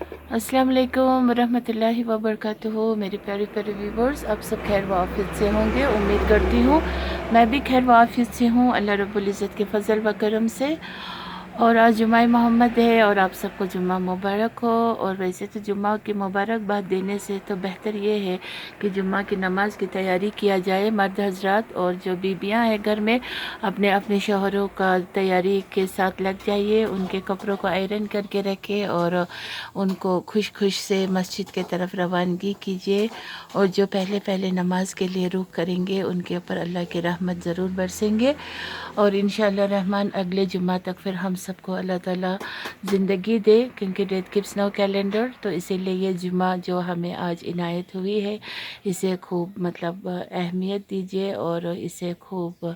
अस्सलाम वालेकुम वरहमतुल्लाहि वबरकातुहू। मेरे प्यारे प्यारे व्यूवर्स, आप सब खैर व आफियत से होंगे, उम्मीद करती हूँ। मैं भी खैर व आफियत से हूँ, अल्लाह रब्बुल इज़्ज़त के फ़ज़ल व करम से। और आज जुम्मा मोहम्मद है और आप सबको जुम्मा मुबारक हो। और वैसे तो जुम्मा की मुबारकबाद देने से तो बेहतर ये है कि जुम्मा की नमाज़ की तैयारी किया जाए। मर्द हजरात और जो बीबियाँ हैं घर में, अपने अपने शौहरों का तैयारी के साथ लग जाइए, उनके कपड़ों को आयरन करके रखें और उनको खुश खुश से मस्जिद के तरफ रवानगी कीजिए। और जो पहले पहले नमाज के लिए रुख करेंगे उनके ऊपर अल्लाह की रहमत ज़रूर बरसेंगे। और इंशाअल्लाह रहमान अगले जुम्मा तक फिर हम सबको अल्लाह ताला ज़िंदगी दे, क्योंकि डेथ कीप्स नो कैलेंडर। तो इसीलिए ये जुम्मा जो हमें आज इनायत हुई है, इसे खूब मतलब अहमियत दीजिए और इसे खूब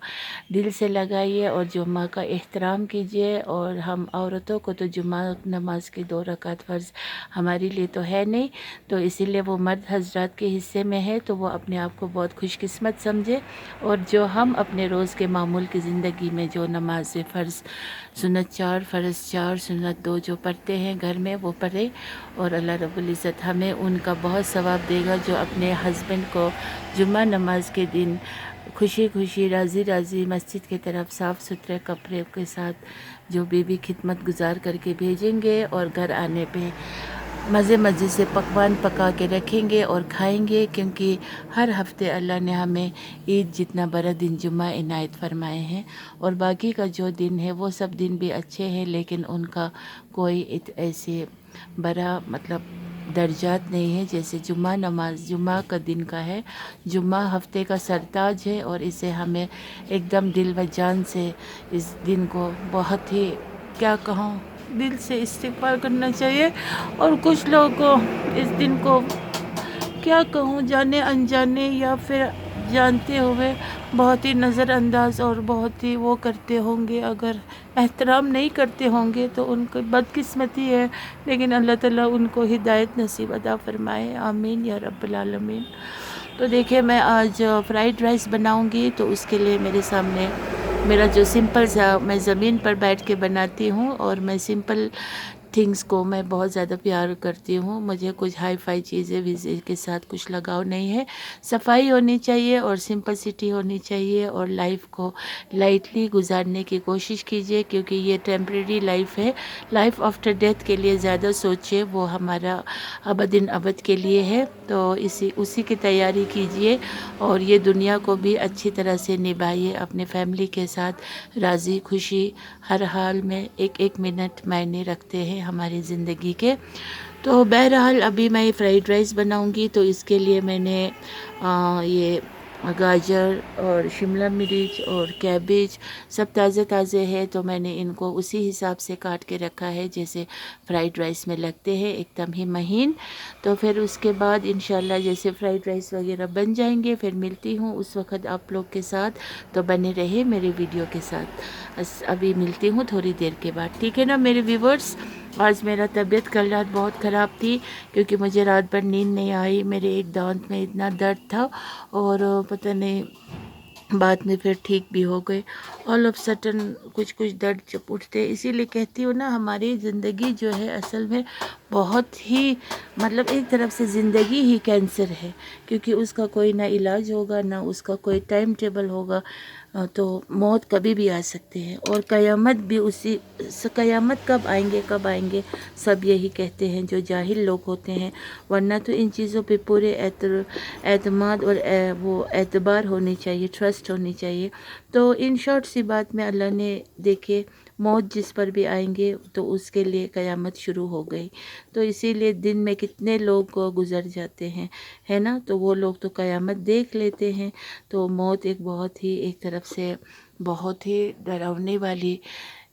दिल से लगाइए और जुम्मा का एहतराम कीजिए। और हम औरतों को तो जुम्मा नमाज की 2 रकात फ़र्ज़ हमारे लिए तो है नहीं, तो इसीलिए वो मर्द हजरात के हिस्से में है, तो वो अपने आप को बहुत खुशकिस्मत समझे। और जो हम अपने रोज़ के मामूल की ज़िंदगी में जो नमाज फ़र्ज़ सुन्नत 4 फ़र्ज़ 4 सुन्नत 2 जो पढ़ते हैं घर में, वो पढ़े। और अल्लाह रब्बुल इज़्ज़त हमें उनका बहुत सवाब देगा जो अपने हस्बैंड को जुम्मा नमाज के दिन खुशी खुशी राज़ी राज़ी मस्जिद की तरफ साफ़ सुथरे कपड़े के साथ जो बीबी खिदमत गुजार करके भेजेंगे। और घर आने पे मज़े मज़े से पकवान पका के रखेंगे और खाएंगे, क्योंकि हर हफ्ते अल्लाह ने हमें ईद जितना बड़ा दिन जुम्मा इनायत फरमाए हैं। और बाकी का जो दिन है वो सब दिन भी अच्छे हैं, लेकिन उनका कोई ऐसे बड़ा मतलब दर्जात नहीं है जैसे जुम्मा नमाज जुम्मा का दिन का है। जुम्मा हफ्ते का सरताज है और इसे हमें एकदम दिल व जान से इस दिन को बहुत ही क्या कहूँ दिल से इस्तिग़फ़ार करना चाहिए। और कुछ लोगों को इस दिन को क्या कहूँ जाने अनजाने या फिर जानते हुए बहुत ही नज़रअंदाज और बहुत ही वो करते होंगे, अगर एहतराम नहीं करते होंगे तो उनको बदकिस्मती है। लेकिन अल्लाह ताला उनको हिदायत नसीब अता फ़रमाए, आमीन या रब्बल आलमीन। तो देखिए, मैं आज फ्राइड राइस बनाऊंगी, तो उसके लिए मेरे सामने मेरा जो सिंपल सा मैं ज़मीन पर बैठ के बनाती हूँ और मैं सिंपल थिंग्स को मैं बहुत ज़्यादा प्यार करती हूँ। मुझे कुछ हाई फाई चीज़ें वीज़े के साथ कुछ लगाव नहीं है। सफाई होनी चाहिए और सिंपलिसिटी होनी चाहिए और लाइफ को लाइटली गुजारने की कोशिश कीजिए, क्योंकि ये टेम्परेरी लाइफ है। लाइफ आफ्टर डेथ के लिए ज़्यादा सोचिए, वो हमारा अबदिन अबद के लिए है। तो उसी की तैयारी कीजिए और ये दुनिया को भी अच्छी तरह से निभाइए अपने फैमिली के साथ। राज़ी खुशी हर हाल में एक एक मिनट मायने रखते हैं हमारी ज़िंदगी के। तो बहरहाल अभी मैं ये फ्राइड राइस बनाऊंगी, तो इसके लिए मैंने ये गाजर और शिमला मिर्च और कैबेज सब ताज़े ताज़े है, तो मैंने इनको उसी हिसाब से काट के रखा है जैसे फ्राइड राइस में लगते हैं, एकदम ही महीन। तो फिर उसके बाद इंशाल्लाह जैसे फ्राइड राइस वगैरह बन जाएंगे फिर मिलती हूँ उस वक़्त आप लोग के साथ। तो बने रहे मेरे वीडियो के साथ। अभी मिलती हूँ थोड़ी देर के बाद, ठीक है ना मेरे व्यूवर्स। आज मेरा तबीयत कल रात बहुत ख़राब थी, क्योंकि मुझे रात भर नींद नहीं आई। मेरे एक दांत में इतना दर्द था और पता नहीं बाद में फिर ठीक भी हो गए। ऑल ऑफ सडन कुछ कुछ दर्द जब उठते, इसीलिए कहती हूँ ना, हमारी ज़िंदगी जो है असल में बहुत ही मतलब एक तरफ से ज़िंदगी ही कैंसर है, क्योंकि उसका कोई ना इलाज होगा ना उसका कोई टाइम टेबल होगा। तो मौत कभी भी आ सकती है और क़यामत भी उसी क़यामत कब आएंगे सब यही कहते हैं जो जाहिल लोग होते हैं। वरना तो इन चीज़ों पे पूरे एतमाद और वो एतबार होनी चाहिए, ट्रस्ट होनी चाहिए। तो इन शॉर्ट सी बात में अल्लाह ने देखे मौत जिस पर भी आएंगे तो उसके लिए क़यामत शुरू हो गई। तो इसीलिए दिन में कितने लोग गुज़र जाते हैं, है ना। तो वो लोग तो क़यामत देख लेते हैं। तो मौत एक बहुत ही एक तरफ से बहुत ही डरावने वाली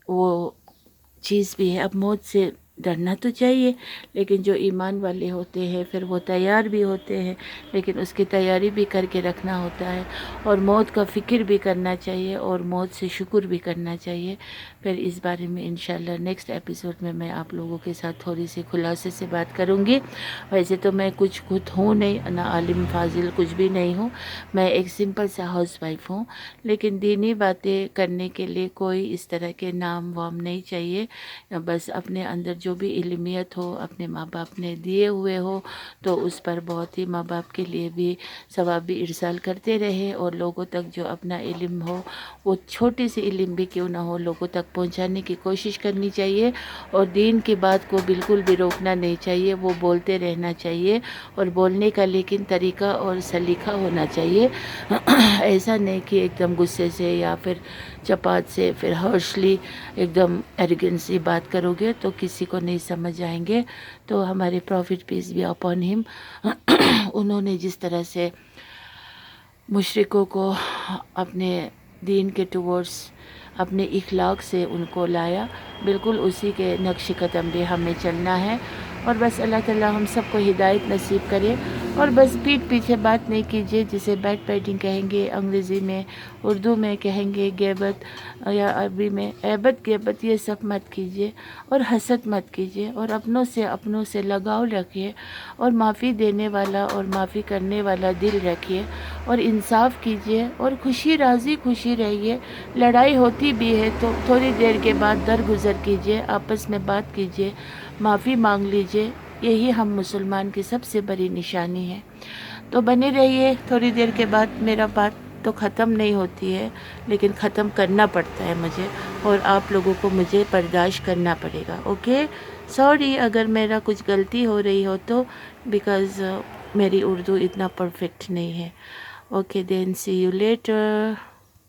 वो चीज़ भी है। अब मौत से डरना तो चाहिए, लेकिन जो ईमान वाले होते हैं फिर वो तैयार भी होते हैं, लेकिन उसकी तैयारी भी करके रखना होता है और मौत का फ़िक्र भी करना चाहिए और मौत से शुक्र भी करना चाहिए। फिर इस बारे में इंशाल्लाह नेक्स्ट एपिसोड में मैं आप लोगों के साथ थोड़ी सी खुलासे से बात करूँगी। वैसे तो मैं कुछ खुद हूँ नहीं, ना आलिम फाजिल कुछ भी नहीं हूँ, मैं एक सिंपल सा हाउस वाइफ हूँ। लेकिन दीनी बातें करने के लिए कोई इस तरह के नाम वाम नहीं चाहिए। बस अपने अंदर جو بھی علمیت ہو اپنے ماں باپ نے دیے ہوئے ہو تو اس پر بہت ہی ماں باپ کے لیے بھی ثواب بھی ارسال کرتے رہے، اور لوگوں تک جو اپنا علم ہو وہ چھوٹی سی علم بھی کیوں نہ ہو لوگوں تک پہنچانے کی کوشش کرنی چاہیے، اور دین کی بات کو بالکل بھی روکنا نہیں چاہیے، وہ بولتے رہنا چاہیے، اور بولنے کا لیکن طریقہ اور سلیقہ ہونا چاہیے ایسا نہیں کہ ایک دم غصے سے یا پھر چپات سے پھر ہارشلی ایک دم ایروگنسی بات کرو گے تو کسی کو نہیں سمجھ آئیں گے۔ تو ہمارے profit piece be upon him انہوں نے جس طرح سے مشرکوں کو اپنے دین کے ٹورڈز اپنے اخلاق سے ان کو لایا، بالکل اسی کے نقش قدم بھی ہمیں چلنا ہے، اور بس اللہ تعالیٰ ہم سب کو ہدایت نصیب کرے۔ اور بس پیٹھ پیچھے بات نہیں کیجیے، جسے بیک بیٹنگ کہیں گے، انگریزی میں اردو میں کہیں گے غیبت، یا عربی میں غیبت غیبت، یہ سب مت کیجیے، اور حسد مت کیجیے، اور اپنوں سے لگاؤ رکھیے، اور معافی دینے والا اور معافی کرنے والا دل رکھیے، اور انصاف کیجیے، اور خوشی خوشی رہیے۔ لڑائی ہوتی بھی ہے تو تھوڑی دیر کے بعد درگزر کیجیے، آپس میں بات کیجیے، معافی مانگ لیجیے، یہی ہم مسلمان کی سب سے بڑی نشانی ہے۔ تو بنے رہیے، تھوڑی دیر کے بعد میرا بات تو ختم نہیں ہوتی ہے، لیکن ختم کرنا پڑتا ہے مجھے، اور آپ لوگوں کو مجھے برداشت کرنا پڑے گا، اوکے؟ سوری اگر میرا کچھ غلطی ہو رہی ہو تو، بیکاز میری اردو اتنا پرفیکٹ نہیں ہے۔ Okay then, see you letter.